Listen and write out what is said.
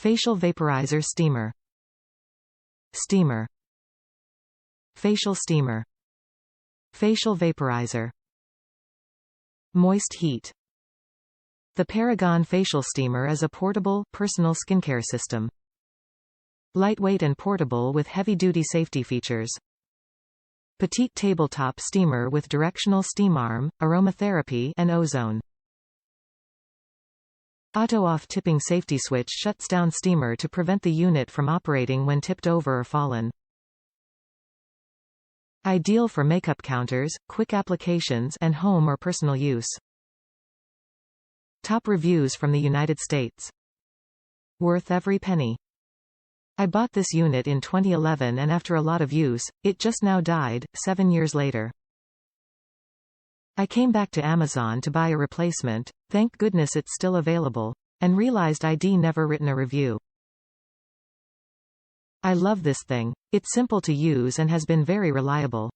Facial Vaporizer Steamer. Steamer. Facial Steamer. Facial Vaporizer. Moist heat. The PARAGON Facial Steamer is a portable, personal skincare system. Lightweight and portable with heavy-duty safety features. Petite tabletop steamer with directional steam arm, aromatherapy and ozone. Auto-off tipping safety switch shuts down steamer to prevent the unit from operating when tipped over or fallen. Ideal for makeup counters, quick applications and home or personal use. Top reviews from the United States. Worth every penny. I bought this unit in 2011 and after a lot of use, it just now died, 7 years later. I came back to Amazon to buy a replacement, thank goodness it's still available, and realized I'd never written a review. I love this thing. It's simple to use and has been very reliable.